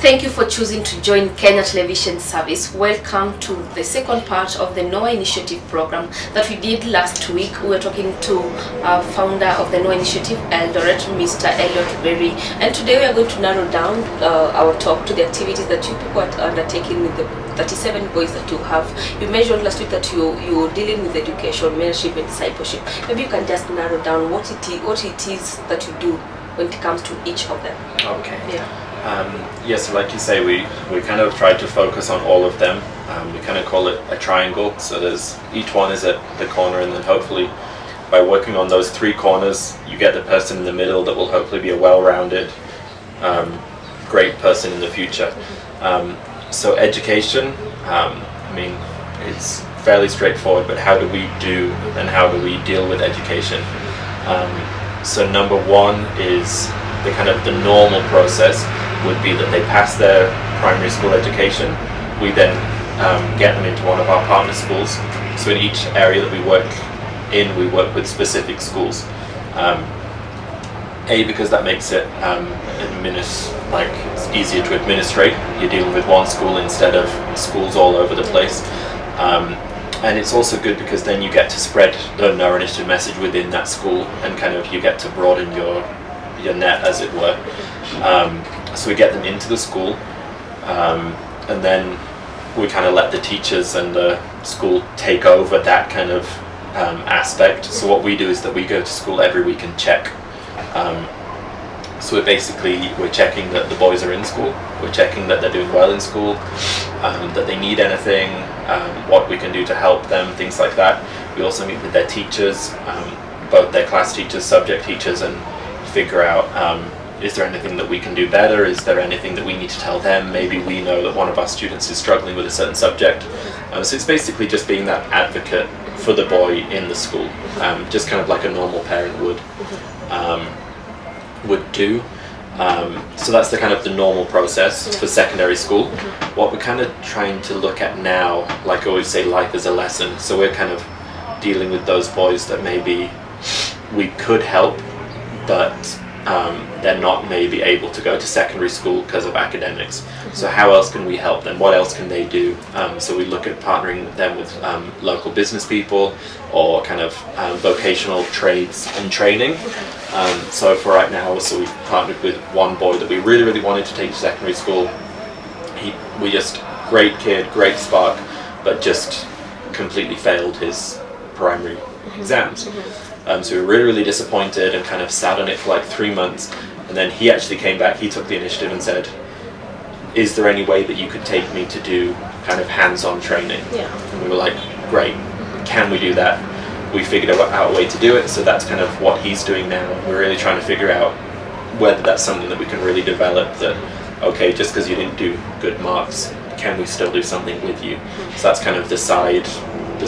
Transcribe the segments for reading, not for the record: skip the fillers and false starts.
Thank you for choosing to join Kenya Television Service. Welcome to the second part of the NOAA Initiative program that we did last week. We were talking to founder of the NOAA Initiative, Eldoret, Mr. Elliot Berry. And today we are going to narrow down our talk to the activities that you people are undertaking with the 37 boys that you have. You mentioned last week that you're dealing with education, mentorship and discipleship. Maybe you can just narrow down what it is that you do when it comes to each of them. Okay. Yeah. Yes, like you say, we kind of try to focus on all of them. We kind of call it a triangle, so there's each one is at the corner, and then hopefully by working on those three corners you get the person in the middle that will hopefully be a well-rounded great person in the future. So education, I mean, it's fairly straightforward, but how do we do and how do we deal with education? So number one is the normal process would be that they pass their primary school education. We then get them into one of our partner schools. So in each area that we work in, we work with specific schools. Because that makes it it's easier to administrate. You're dealing with one school instead of schools all over the place. And it's also good because then you get to spread the NOAA Initiative message within that school, and you get to broaden your net, as it were. So we get them into the school, and then we let the teachers and the school take over that aspect. So what we do is that we go to school every week and check. So we're checking that the boys are in school, we're checking that they're doing well in school, that they need anything, what we can do to help them, things like that. We also meet with their teachers, both their class teachers, subject teachers, and figure out is there anything that we can do better, is there anything that we need to tell them. Maybe we know that one of our students is struggling with a certain subject. So it's basically just being that advocate for the boy in the school, just like a normal parent would do. So that's the normal process for secondary school. What we're trying to look at now, like I always say, life is a lesson. So we're dealing with those boys that maybe we could help, but they're not maybe able to go to secondary school because of academics. So how else can we help them? What else can they do? So we look at partnering them with local business people, or vocational trades and training. So for right now, we've partnered with one boy that we really wanted to take to secondary school. Great kid, great spark, but just completely failed his primary exams. So we were really disappointed and sat on it for 3 months, and then he actually came back. He took the initiative and said, is there any way that you could take me to do hands-on training? Yeah. And we were like, great, can we do that? We figured out a way to do it, so that's what he's doing now. We're really trying to figure out whether that's something that we can really develop, that okay, just because you didn't do good marks, can we still do something with you? So that's the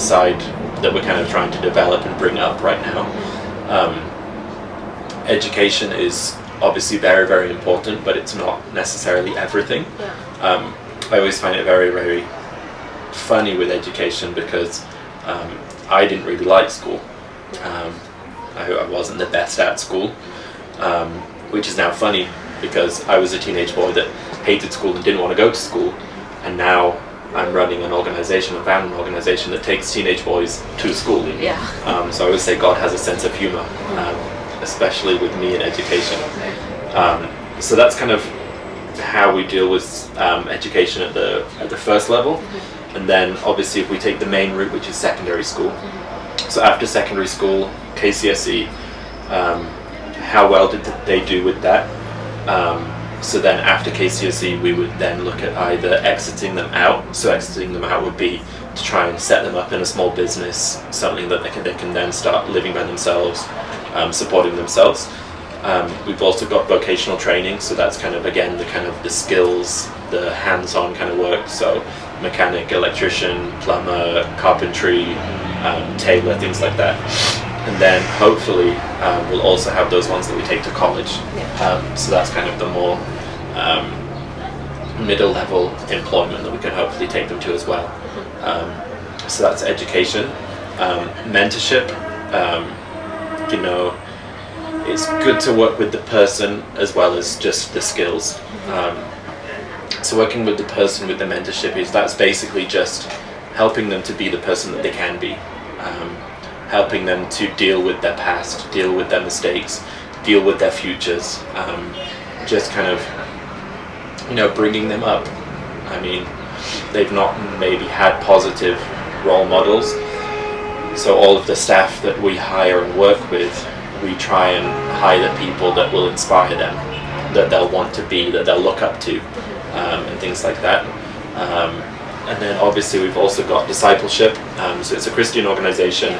side that we're trying to develop and bring up right now. Education is obviously very important, but it's not necessarily everything. I always find it very funny with education, because I didn't really like school. I wasn't the best at school, which is now funny because I was a teenage boy that hated school and didn't want to go to school, and now I'm running an organization, a founding organization that takes teenage boys to school. So I always say God has a sense of humor, especially with me in education. So that's how we deal with education at the first level. And then obviously if we take the main route, which is secondary school. So after secondary school, KCSE, how well did they do with that? So then after KCSE, we would then look at either exiting them out. So exiting them out would be to try and set them up in a small business, something that they can then start living by themselves, supporting themselves. We've also got vocational training, so that's again the skills, the hands-on work. So mechanic, electrician, plumber, carpentry, tailor, things like that. And then hopefully we'll also have those ones that we take to college. So that's the more middle level employment that we can hopefully take them to as well. So that's education. Mentorship, it's good to work with the person as well as just the skills. So working with the person with the mentorship that's basically just helping them to be the person that they can be, helping them to deal with their past, deal with their mistakes, deal with their futures, just kind of, bringing them up. I mean, they've not maybe had positive role models, so all of the staff that we hire and work with, we try and hire the people that will inspire them, that they'll want to be, that they'll look up to, and things like that. And then obviously we've also got discipleship, so it's a Christian organization.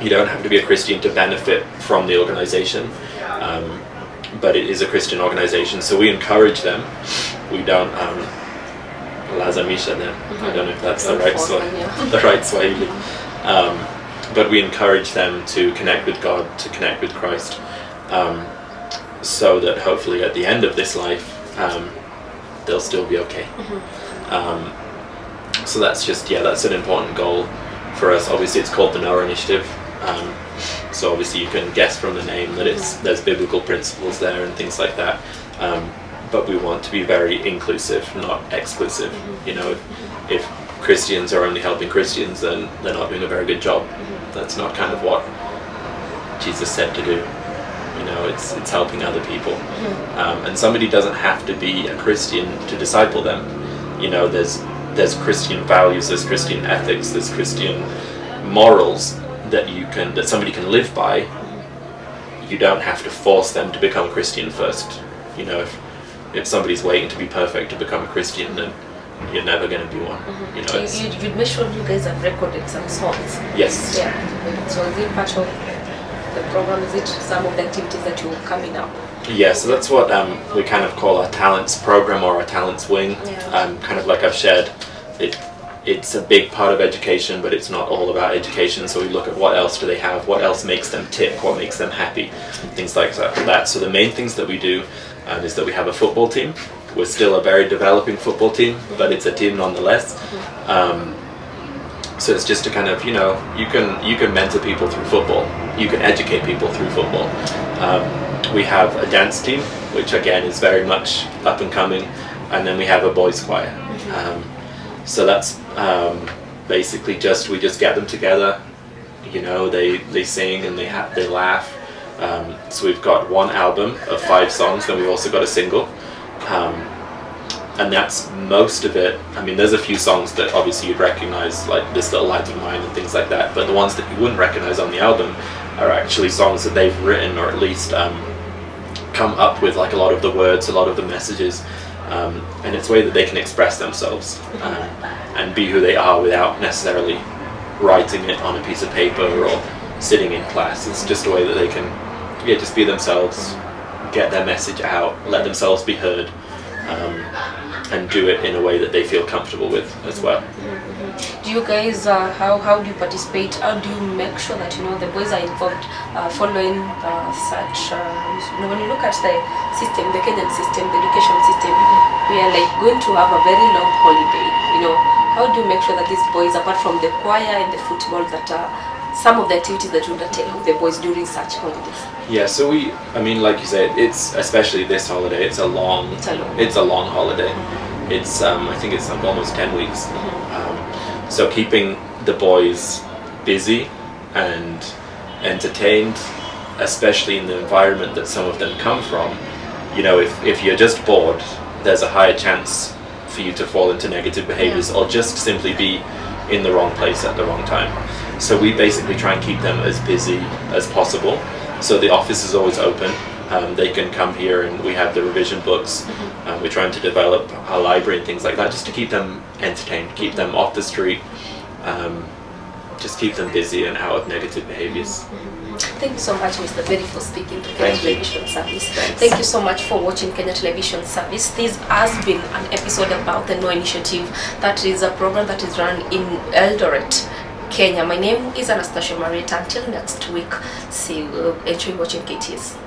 You don't have to be a Christian to benefit from the organization, but it is a Christian organization, so we encourage them. We don't lazamisha them. I don't know if that's the right Swahili. But we encourage them to connect with God, to connect with Christ, so that hopefully at the end of this life they'll still be okay. So that's that's an important goal for us. Obviously it's called the Noah Initiative, so obviously you can guess from the name that there's biblical principles there and things like that, but we want to be very inclusive, not exclusive. If Christians are only helping Christians, then they're not doing a very good job. That's not kind of what Jesus said to do. It's helping other people, and somebody doesn't have to be a Christian to disciple them. There's Christian values, there's Christian ethics, there's Christian morals that somebody can live by. You don't have to force them to become a Christian first. If somebody's waiting to be perfect to become a Christian, then you're never going to be one. You mentioned you guys have recorded some songs. Yes. Yeah. So is it part of the program? Is it some of the activities that you're coming up? Yeah, so that's what we kind of call our talents program or our talents wing. Kind of like I've shared, it's a big part of education, but it's not all about education. So we look at what else do they have, what else makes them tick, what makes them happy, things like that. So the main things that we do is that we have a football team. We're still a very developing football team, but it's a team nonetheless. So it's just to kind of, you can mentor people through football, you can educate people through football. We have a dance team, which again is very much up and coming, and then we have a boys choir. So that's basically we just get them together. They sing and they laugh. So we've got one album of 5 songs, then we've also got a single. And that's most of it. I mean, there's a few songs that obviously you'd recognize, like This Little Light of Mine and things like that, but the ones that you wouldn't recognize on the album are actually songs that they've written, or at least come up with, like a lot of the words, a lot of the messages, and it's a way that they can express themselves and be who they are without necessarily writing it on a piece of paper or sitting in class. It's just a way that they can just be themselves, get their message out, let themselves be heard, and do it in a way that they feel comfortable with as well. Do you guys, how do you participate? How do you make sure that the boys are involved, following such? When you look at the system, the Kenyan system, the education system, we are like going to have a very long holiday. How do you make sure that these boys, apart from the choir and the football, that some of the activities that you undertake with the boys during such holidays? Yeah, so like you said, it's especially this holiday. It's a long holiday. It's I think it's like almost 10 weeks. So keeping the boys busy and entertained, especially in the environment that some of them come from, if you're just bored, there's a higher chance for you to fall into negative behaviors or just simply be in the wrong place at the wrong time. So we basically try and keep them as busy as possible. So the office is always open. They can come here and we have the revision books. We're trying to develop a library and things like that just to keep them entertained, keep them off the street, just keep them busy and out of negative behaviors. Thank you so much, Mr. Berry, for speaking to Kenya Television Service. Thank you so much for watching Kenya Television Service. This has been an episode about the Noah Initiative. That is a program that is run in Eldoret, Kenya. My name is Anastasia Marietta. Until next week, see you. Enjoy watching KTS.